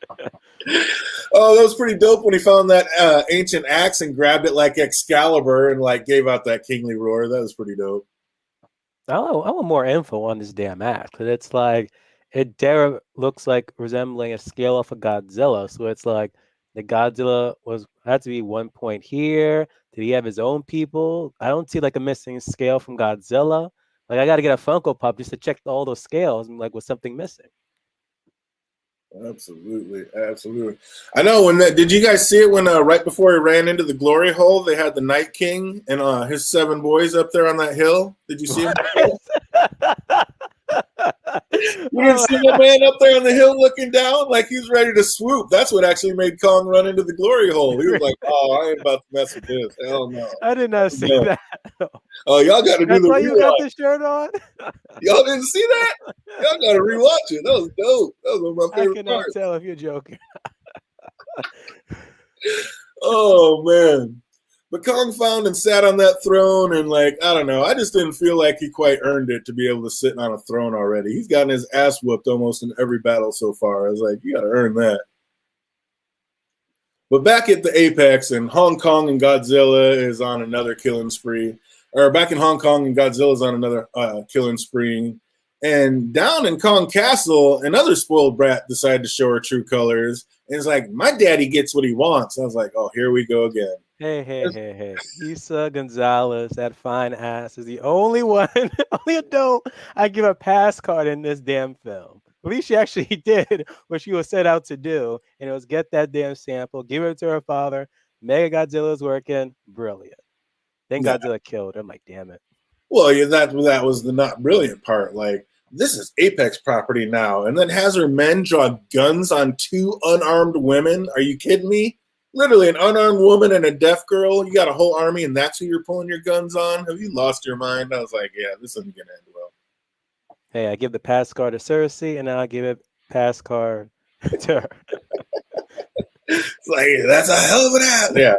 S1: Oh, that was pretty dope when he found that ancient axe and grabbed it like Excalibur and like gave out that kingly roar. That was pretty dope.
S2: I want more info on this damn axe, because it's like it looks like resembling a scale off of Godzilla. So it's like the Godzilla had to be 1 point here. Did he have his own people? I don't see like a missing scale from Godzilla. Like I got to get a Funko Pop just to check all those scales and like was something missing.
S1: Absolutely. I know did you guys see it when right before he ran into the glory hole, they had the Night King and his 7 boys up there on that hill? Did you see him? You didn't see that man up there on the hill looking down like he was ready to swoop. That's what actually made Kong run into the glory hole. He was like, "Oh, I ain't about to mess with this. Hell no."
S2: I did not see
S1: No.
S2: that.
S1: Oh, y'all got to do
S2: That's
S1: the
S2: why you got
S1: rewatch.
S2: the shirt on.
S1: Y'all didn't see that? Y'all got to rewatch it. That was dope. That was one of my
S2: I
S1: favorite
S2: cannot
S1: parts.
S2: tell if you're joking.
S1: Oh man. But Kong found and sat on that throne, and like, I don't know, I just didn't feel like he quite earned it to be able to sit on a throne already. He's gotten his ass whooped almost in every battle so far. I was like, you gotta earn that. But back at the Apex, and Hong Kong and Godzilla is on another killing spree. Or back in Hong Kong and Godzilla's on another killing spree. And down in Kong Castle, another spoiled brat decided to show her true colors. And it's like, my daddy gets what he wants. I was like, oh, here we go again.
S2: Hey. Isa Gonzalez, that fine ass, is the only one, only adult I give a pass card in this damn film. At least she actually did what she was set out to do, and it was get that damn sample, give it to her father. Mega Godzilla's working, brilliant. Then
S1: Yeah.
S2: Godzilla killed her. I'm like, damn it.
S1: Well, yeah, that was the not brilliant part. Like, this is Apex property now. And then has her men draw guns on two unarmed women. Are you kidding me? Literally, an unarmed woman and a deaf girl. You got a whole army, and that's who you're pulling your guns on? Have you lost your mind? I was like, yeah, this isn't going to end well.
S2: Hey, I give the pass card to Cersei, and now I give it pass card to her.
S1: It's like, yeah, that's a hell of an ass. Yeah.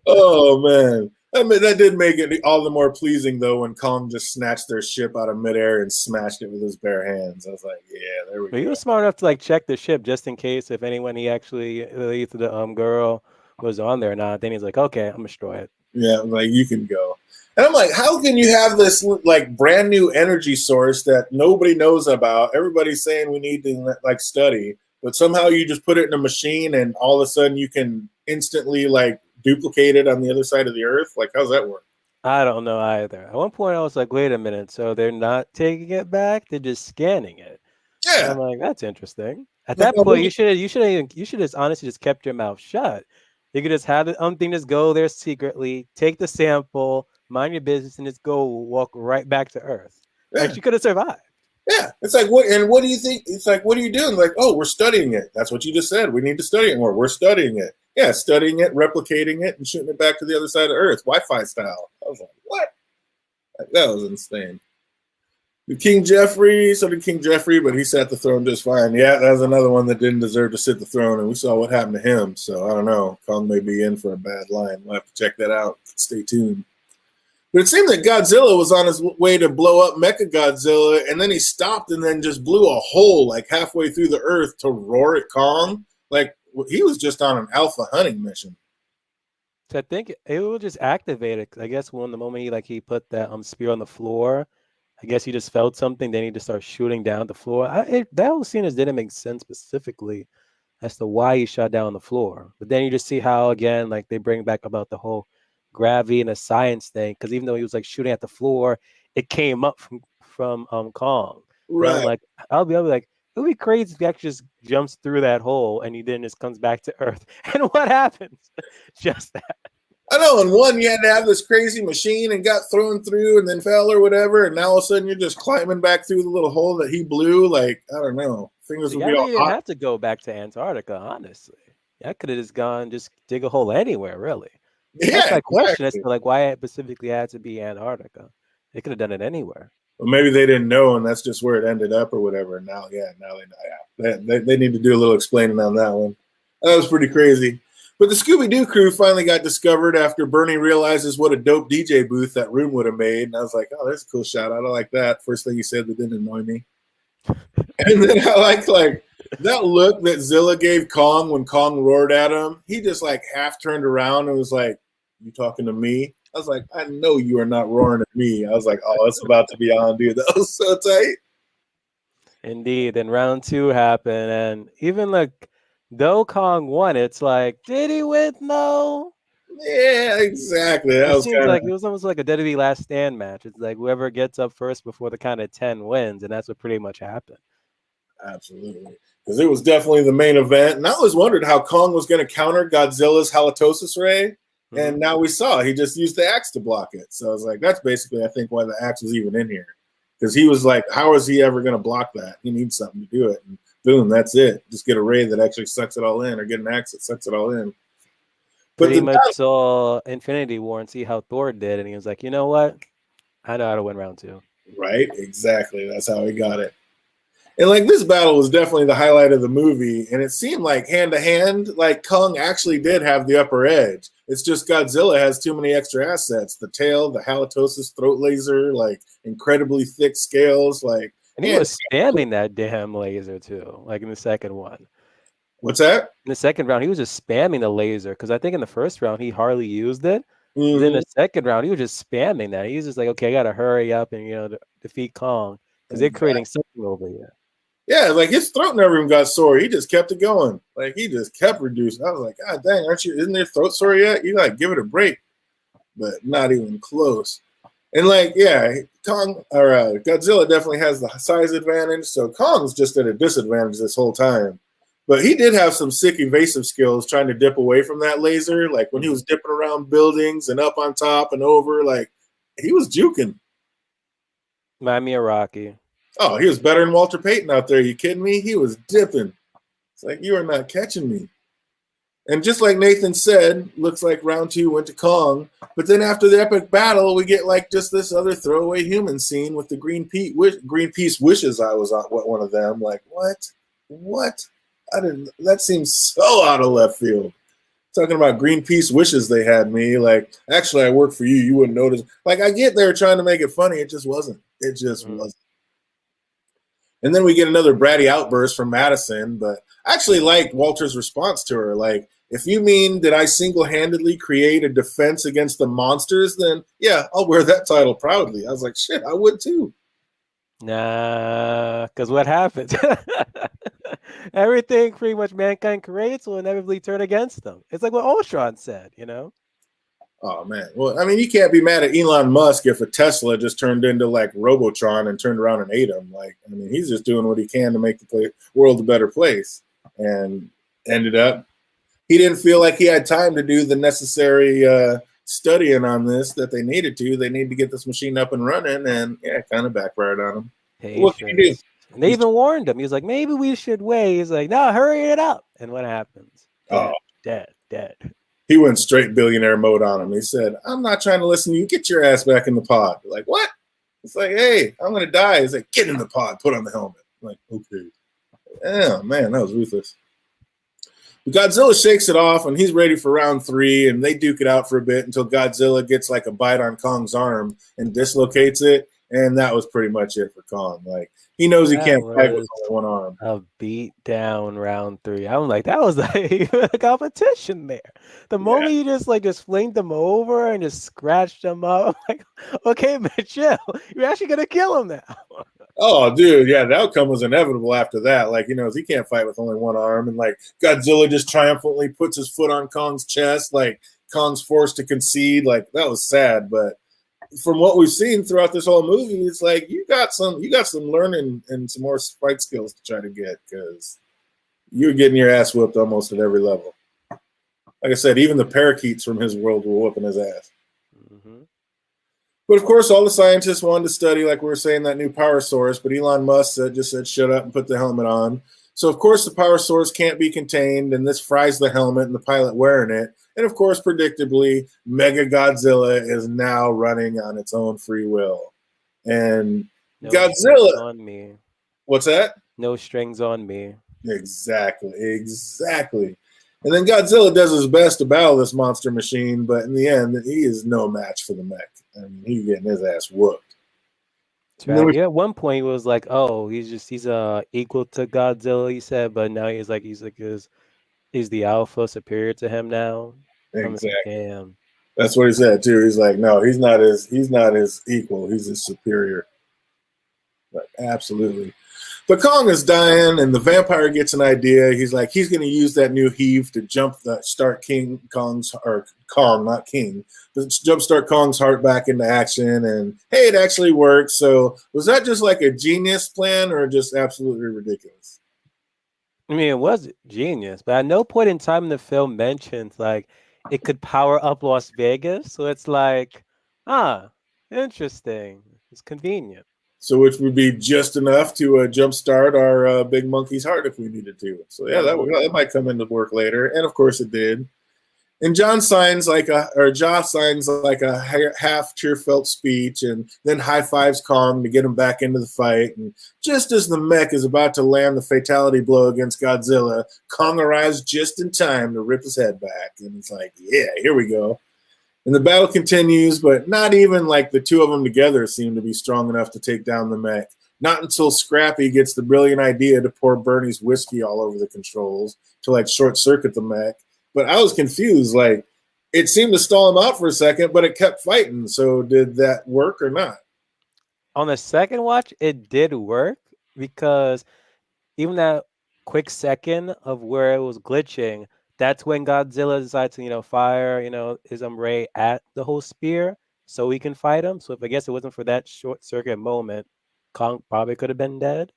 S1: Oh, man. I mean, that did make it all the more pleasing, though, when Kong just snatched their ship out of midair and smashed it with his bare hands. I was like, yeah, there we
S2: But he
S1: go.
S2: was smart enough to like check the ship just in case if anyone he actually either the girl was on there or not. Then he's like, okay, I'm gonna destroy it.
S1: Yeah, like, you can go. And I'm like, how can you have this like brand new energy source that nobody knows about? Everybody's saying we need to like study, but somehow you just put it in a machine and all of a sudden you can instantly like duplicate it on the other side of the earth. Like, how's that work?
S2: I don't know either. At one point, I was like, wait a minute. So they're not taking it back; they're just scanning it. And
S1: Yeah.
S2: I'm like, that's interesting. At
S1: Like,
S2: that point, you should just honestly just kept your mouth shut. You could just have the thing just go there secretly, take the sample, mind your business, and just go walk right back to Earth.
S1: yeah.
S2: Like she could have survived.
S1: Yeah. It's like, what? And what do you think? It's like, what are you doing? Like, oh, we're studying it. That's what you just said. We need to study it more. We're studying it. Yeah, studying it, replicating it, and shooting it back to the other side of Earth, Wi-Fi style. I was like, what? Like, that was insane. King Jeffrey, so did King Jeffrey, but he sat the throne just fine. Yeah, that was another one that didn't deserve to sit the throne, and we saw what happened to him. So I don't know. Kong may be in for a bad line. We'll have to check that out. Stay tuned. But it seemed that Godzilla was on his way to blow up Mechagodzilla, and then he stopped and then just blew a hole like halfway through the earth to roar at Kong. Like, he was just on an alpha hunting mission.
S2: So I think it will just activate it. I guess when the moment he put that spear on the floor, I guess he just felt something. Then he just started shooting down the floor. That whole scene just didn't make sense specifically as to why he shot down the floor. But then you just see how again like they bring back about the whole gravity and the science thing. Because even though he was like shooting at the floor, it came up from Kong. Then I'm
S1: Right.
S2: like, I'll be like, it would be crazy if he actually just jumps through that hole and he then just comes back to Earth. And what happens? Just that.
S1: I know, in one you had to have this crazy machine and got thrown through and then fell or whatever, and now all of a sudden you're just climbing back through the little hole that he blew. Like, I don't know. Fingers would be all
S2: didn't
S1: hot.
S2: have to go back to Antarctica, honestly. I could have just gone, just dig a hole anywhere, really.
S1: Yeah,
S2: That's my question as
S1: exactly.
S2: to like why it specifically had to be Antarctica. They could have done it anywhere.
S1: Well, maybe they didn't know, and that's just where it ended up or whatever. And now, yeah, now they know. Yeah, they need to do a little explaining on that one. That was pretty crazy. But the Scooby-Doo crew finally got discovered after Bernie realizes what a dope DJ booth that room would have made. And I was like, oh, that's a cool shout out. I like that. First thing he said that didn't annoy me. And then I like that look that Zilla gave Kong when Kong roared at him. He just like half turned around and was like, you talking to me? I was like, I know you are not roaring at me. I was like, oh, it's about to be on, dude. That was so tight.
S2: Indeed. Then round 2 happened, and even like though Kong won, it's like, did he win? No.
S1: Yeah, exactly. That
S2: It
S1: was
S2: seems
S1: kind
S2: like
S1: of
S2: it was almost like a WWE Last Stand match. It's like whoever gets up first before the count of 10 wins, and that's what pretty much happened.
S1: absolutely, because it was definitely the main event. And I always wondered how Kong was going to counter Godzilla's halitosis ray. And now we saw he just used the axe to block it. So I was like, that's basically, I think, why the axe was even in here. because he was like, how is he ever going to block that? He needs something to do it. And boom, that's it. Just get a ray that actually sucks it all in, or get an axe that sucks it all in. But
S2: Pretty
S1: the
S2: much saw Infinity War and see how Thor did, and he was like, you know what? I know how to win round 2.
S1: right, exactly. That's how he got it. And like this battle was definitely the highlight of the movie, and it seemed like hand to hand, like Kong actually did have the upper edge. It's just Godzilla has too many extra assets: the tail, the halitosis throat laser, like incredibly thick scales, like.
S2: And he was spamming that damn laser too, like in the second one.
S1: What's that?
S2: In the second round, he was just spamming the laser because I think in the first round he hardly used it.
S1: Mm-hmm.
S2: Then the second round, he was just spamming that. He was just like, okay, I gotta hurry up and defeat Kong because they're creating something over here.
S1: Yeah, like his throat never even got sore. He just kept it going. Like he just kept reducing. I was like, God dang, isn't their throat sore yet? You like give it a break, but not even close. And like, yeah, Godzilla definitely has the size advantage. So Kong's just at a disadvantage this whole time. But he did have some sick evasive skills trying to dip away from that laser. Like when he was dipping around buildings and up on top and over, like he was juking.
S2: Miami or Rocky.
S1: Oh, he was better than Walter Payton out there. You kidding me? He was dipping. It's like, you are not catching me. And just like Nathan said, looks like round 2 went to Kong. But then after the epic battle, we get like just this other throwaway human scene with the Greenpeace wishes I was one of them. Like, what? What? That seems so out of left field. Talking about Greenpeace wishes they had me. Like, actually, I work for you. You wouldn't notice. Like, I get they were trying to make it funny. It just wasn't. It just wasn't. And then we get another bratty outburst from Madison, but I actually liked Walter's response to her. Like, if you mean did I single-handedly create a defense against the monsters, then yeah, I'll wear that title proudly. I was like, shit, I would too.
S2: Nah, because what happens? Everything pretty much mankind creates will inevitably turn against them. It's like what Ultron said,
S1: Oh man. Well, I mean, you can't be mad at Elon Musk if a Tesla just turned into like Robotron and turned around and ate him. Like, I mean, he's just doing what he can to make the world a better place. And ended up, he didn't feel like he had time to do the necessary studying on this that they needed to. They need to get this machine up and running, and yeah, it kind of backfired on him. What can you do?
S2: And they even warned him. He was like, maybe we should wait. He's like, no, hurry it up. And what happens? Dead.
S1: He went straight billionaire mode on him. He said, I'm not trying to listen to you. Get your ass back in the pod. Like, what? It's like, hey, I'm going to die. He's like, get in the pod. Put on the helmet. I'm like, okay. Oh, man, that was ruthless. But Godzilla shakes it off, and he's ready for round 3, and they duke it out for a bit until Godzilla gets like a bite on Kong's arm and dislocates it, and that was pretty much it for Kong. Like, he knows he can't fight with only one arm.
S2: A beat down round 3. I'm like, that was like a competition there. The moment you just flinged them over and just scratched them up, I'm like, okay, man, chill. You're actually gonna kill him now.
S1: Oh, dude, yeah, the outcome was inevitable after that. Like, he can't fight with only one arm, and like Godzilla just triumphantly puts his foot on Kong's chest, like Kong's forced to concede. Like, that was sad, but from what we've seen throughout this whole movie, it's like you got some learning and some more fight skills to try to get, because you're getting your ass whooped almost at every level. Like I said, even the parakeets from his world were whooping his ass.
S2: Mm-hmm.
S1: But of course, all the scientists wanted to study, like we were saying, that new power source. But Elon Musk just said, shut up and put the helmet on. So, of course, the power source can't be contained, and this fries the helmet and the pilot wearing it. And, of course, predictably, Mega Godzilla is now running on its own free will. And
S2: no
S1: Godzilla...
S2: on me.
S1: What's that?
S2: No strings on me.
S1: Exactly. And then Godzilla does his best to battle this monster machine, but in the end, he is no match for the mech. I mean, he's getting his ass whooped.
S2: Right. At one point he was like, "Oh, he's equal to Godzilla," he said, but now he's the alpha, superior to him now.
S1: Exactly.
S2: Like, damn.
S1: That's what he said too. He's like, no, he's not his equal. He's his superior. Like, absolutely. But Kong is dying, and the vampire gets an idea. He's like, he's going to use that new heave to jumpstart Kong's heart back into action. And hey, it actually works. So was that just like a genius plan, or just absolutely ridiculous?
S2: I mean, it was genius, but at no point in time in the film mentions like it could power up Las Vegas. So it's like, interesting. It's convenient.
S1: So which would be just enough to jumpstart our big monkey's heart if we needed to. So yeah, that might come into work later, and of course it did. And Josh signs like a half tear-felt speech, and then high fives Kong to get him back into the fight. And just as the mech is about to land the fatality blow against Godzilla, Kong arrives just in time to rip his head back. And it's like, yeah, here we go. And the battle continues, but not even like the two of them together seem to be strong enough to take down the mech. Not until Scrappy gets the brilliant idea to pour Bernie's whiskey all over the controls to like short circuit the mech. But I was confused. Like, it seemed to stall him out for a second, but it kept fighting. So did that work or not?
S2: On the second watch, it did work because even that quick second of where it was glitching, that's when Godzilla decides to, fire, his ray at the whole spear so we can fight him. So if I guess it wasn't for that short circuit moment, Kong probably could have been dead.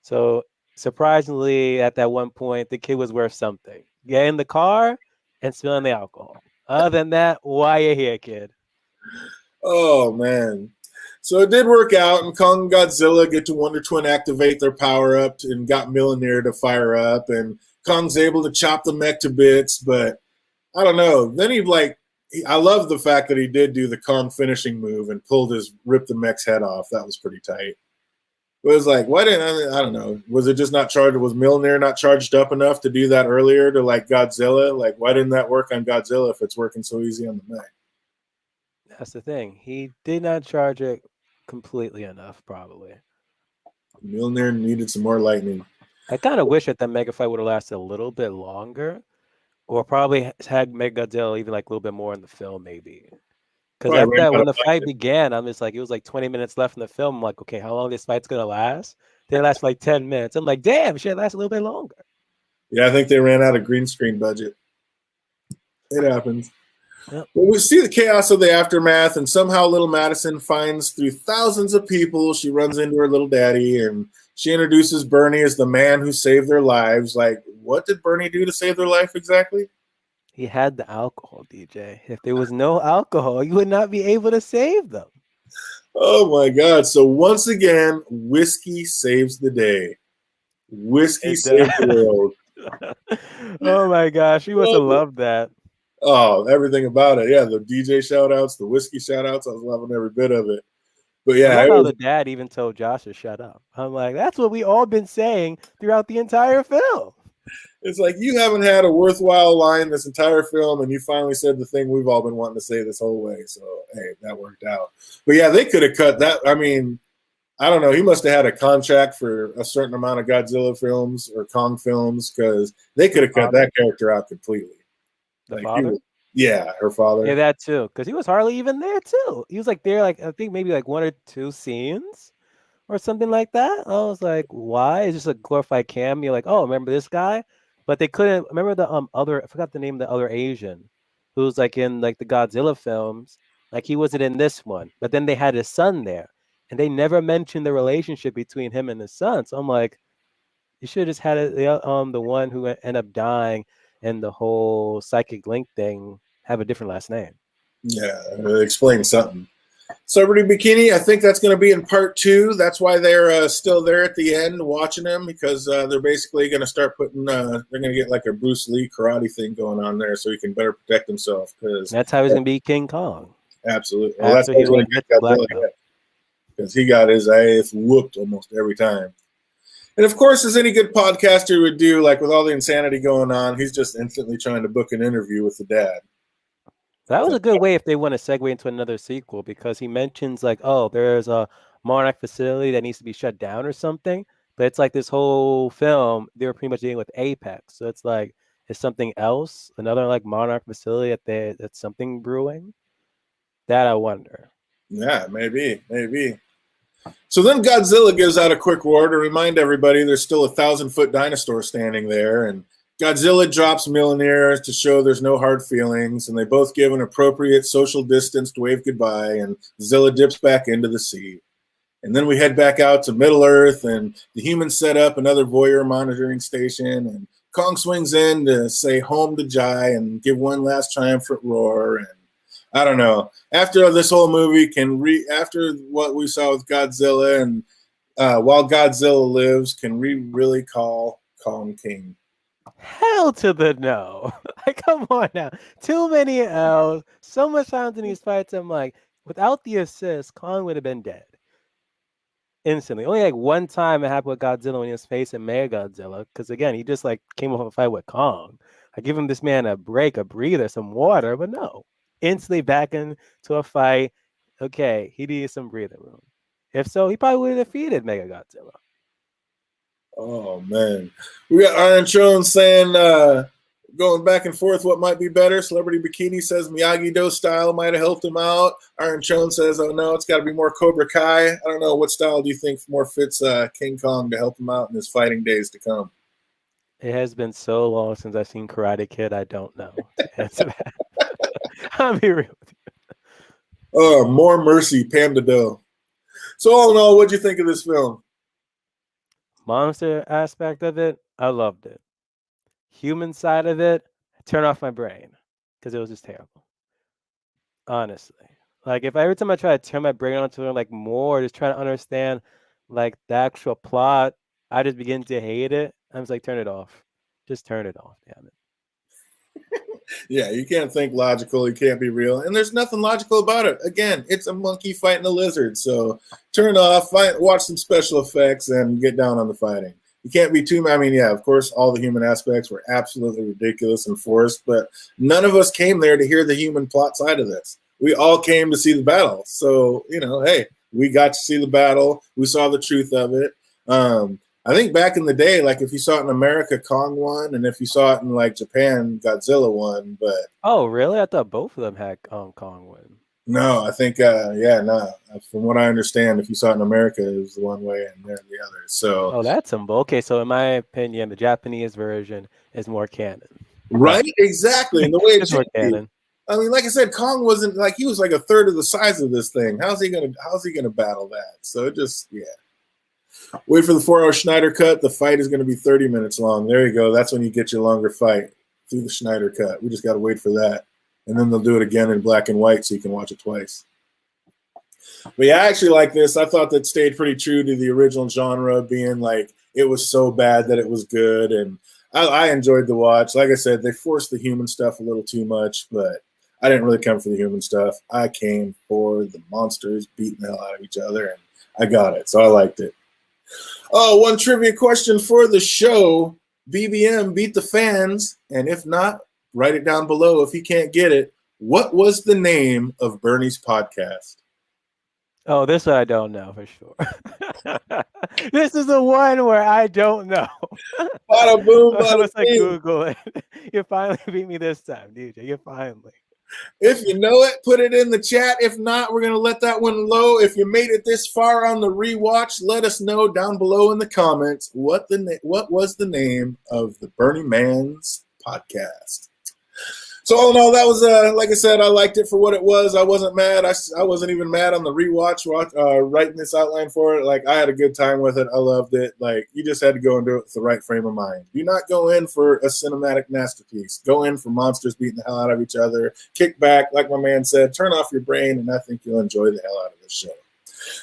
S2: So surprisingly, at that one point, the kid was worth something. Get in the car and spilling the alcohol. Other than that, why you here, kid?
S1: Oh, man. So it did work out, and Kong and Godzilla get to Wonder Twin activate their power up and got Millionaire to fire up, and Kong's able to chop the mech to bits, but I don't know. Then I love the fact that he did do the Kong finishing move and ripped the mech's head off. That was pretty tight. It was like, why didn't I don't know. Was it just not charged? Was Millionaire not charged up enough to do that earlier to like Godzilla? Like, why didn't that work on Godzilla if it's working so easy on the mech?
S2: That's the thing. He did not charge it completely enough, probably.
S1: Millionaire needed some more lightning.
S2: I kind of wish that mega fight would have lasted a little bit longer, or probably had Mega Godzilla even like a little bit more in the film, maybe. Because after that, when the fight began, I'm just like, it was like 20 minutes left in the film. I'm like, okay, how long this fight's gonna last? They last for like 10 minutes. I'm like, damn, it should last a little bit longer.
S1: Yeah, I think they ran out of green screen budget. It happens.
S2: Yep.
S1: Well, we see the chaos of the aftermath, and somehow little Madison finds through thousands of people, she runs into her little daddy, and she introduces Bernie as the man who saved their lives. Like, what did Bernie do to save their life exactly?
S2: He had the alcohol, DJ. If there was no alcohol, you would not be able to save them.
S1: Oh, my God. So once again, whiskey saves the day. Whiskey saves the world.
S2: Oh, my gosh. You must have loved that.
S1: Oh, everything about it. Yeah, the DJ shout-outs, the whiskey shout-outs. I was loving every bit of it. But yeah,
S2: I love how the dad even told Josh to shut up. I'm like, that's what we all been saying throughout the entire film.
S1: It's like, you haven't had a worthwhile line this entire film, and you finally said the thing we've all been wanting to say this whole way. So, hey, that worked out. But yeah, they could have cut that. I mean, I don't know. He must have had a contract for a certain amount of Godzilla films or Kong films, because they could have cut that character out completely.
S2: The father?
S1: Yeah, her father.
S2: Yeah, that too. Because he was hardly even there too. He was like there, like I think maybe like 1 or 2 scenes or something like that. I was like, why? It's just a glorified cameo. Like, oh, remember this guy? But they couldn't remember the other. I forgot the name of the other Asian who was like in like the Godzilla films. Like he wasn't in this one. But then they had his son there, and they never mentioned the relationship between him and his son. So I'm like, you should have just had the one who ended up dying and the whole psychic link thing have a different last name.
S1: Yeah, explain something. Celebrity Bikini, I think that's going to be in part 2. That's why they're still there at the end watching him, because they're basically going to start putting, they're going to get like a Bruce Lee karate thing going on there so he can better protect himself. Because
S2: that's how he's going to be King Kong.
S1: Absolutely. Well, that's
S2: he's going to get the black belt.
S1: Because he got his ass whooped almost every time. And of course, as any good podcaster would do, like with all the insanity going on, he's just instantly trying to book an interview with the dad.
S2: That was a good way if they want to segue into another sequel, because he mentions like, oh, there's a Monarch facility that needs to be shut down or something. But it's like this whole film, they were pretty much dealing with Apex. So it's like, is something else, another like Monarch facility that's something brewing? That I wonder.
S1: Yeah, maybe. So then Godzilla gives out a quick roar to remind everybody there's still a 1,000-foot dinosaur standing there, and Godzilla drops Millionaire to show there's no hard feelings, and they both give an appropriate social distanced wave goodbye, and Zilla dips back into the sea. And then we head back out to Middle Earth, and the humans set up another voyeur monitoring station, and Kong swings in to say home to Jai and give one last triumphant roar, and I don't know. After this whole movie, after what we saw with Godzilla and while Godzilla lives, can we really call Kong king?
S2: Hell to the no. Like, come on now. Too many L's. So much times in these fights, I'm like, without the assist, Kong would have been dead instantly. Only like one time it happened with Godzilla when he was facing Mega Godzilla, because again, he just like came off a fight with Kong. I give him this man a break, a breather, some water, but no, instantly back into a fight. Okay, he needed some breathing room. If so, he probably would have defeated Mega Godzilla.
S1: Oh man, we got Iron Jones saying going back and forth what might be better. Celebrity Bikini says Miyagi-Do style might have helped him out. Iron Jones says, oh no, it's got to be more Cobra Kai. I don't know, what style do you think more fits King Kong to help him out in his fighting days to come?
S2: It has been so long since I've seen Karate Kid. I don't know to answer that. I'll be real with you.
S1: Oh, more mercy, Panda Doe. So all in all, what'd you think of this film?
S2: Monster aspect of it, I loved it. Human side of it, turn off my brain because it was just terrible. Honestly, like if every time I try to turn my brain on to learn like more, just try to understand like the actual plot, I just begin to hate it. I'm just like, turn it off. Just turn it off. Damn it.
S1: Yeah, you can't think logical. You can't be real. And there's nothing logical about it. Again, it's a monkey fighting a lizard. So turn off, watch some special effects, and get down on the fighting. You can't be too, I mean, yeah, of course, all the human aspects were absolutely ridiculous and forced, but none of us came there to hear the human plot side of this. We all came to see the battle. So, hey, we got to see the battle. We saw the truth of it. I think back in the day, like if you saw it in America, Kong won, and if you saw it in like Japan, Godzilla won. But
S2: oh, really? I thought both of them had Kong win.
S1: No, I think no. From what I understand, if you saw it in America, it was the one way, and there the other. So,
S2: oh, that's simple. Okay, so in my opinion, the Japanese version is more canon.
S1: Right? Exactly. And the way
S2: it's more canon.
S1: I mean, like I said, Kong wasn't like he was like a third of the size of this thing. How's he gonna battle that? So it just Wait for the 4-hour Schneider cut. The fight is going to be 30 minutes long. There you go. That's when you get your longer fight through the Schneider cut. We just got to wait for that. And then they'll do it again in black and white so you can watch it twice. But yeah, I actually like this. I thought that stayed pretty true to the original genre, being like it was so bad that it was good. And I enjoyed the watch. Like I said, they forced the human stuff a little too much, but I didn't really come for the human stuff. I came for the monsters beating the hell out of each other, and I got it. So I liked it. Oh, one trivia question for the show. BBM beat the fans, and if not, write it down below if you can't get it. What was the name of Bernie's podcast?
S2: Oh, this one I don't know for sure. This is the one where I don't know.
S1: Bada boom, bada
S2: I was like,
S1: bing.
S2: Google it. You finally beat me this time, DJ. You finally.
S1: If you know it, put it in the chat. If not, we're going to let that one low. If you made it this far on the rewatch, let us know down below in the comments what was the name of the Bernie Man's podcast. So all in all, that was like I said, I liked it for what it was. I wasn't mad. I wasn't even mad on the rewatch writing this outline for it. Like I had a good time with it. I loved it. Like you just had to go and do it with the right frame of mind. Do not go in for a cinematic masterpiece. Go in for monsters beating the hell out of each other. Kick back, like my man said, turn off your brain, and I think you'll enjoy the hell out of this show.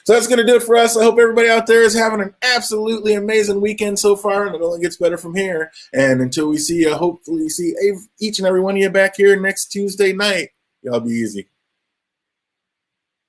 S1: So that's going to do it for us. I hope everybody out there is having an absolutely amazing weekend so far, and it only gets better from here. And until we see you, hopefully see each and every one of you back here next Tuesday night, y'all be easy.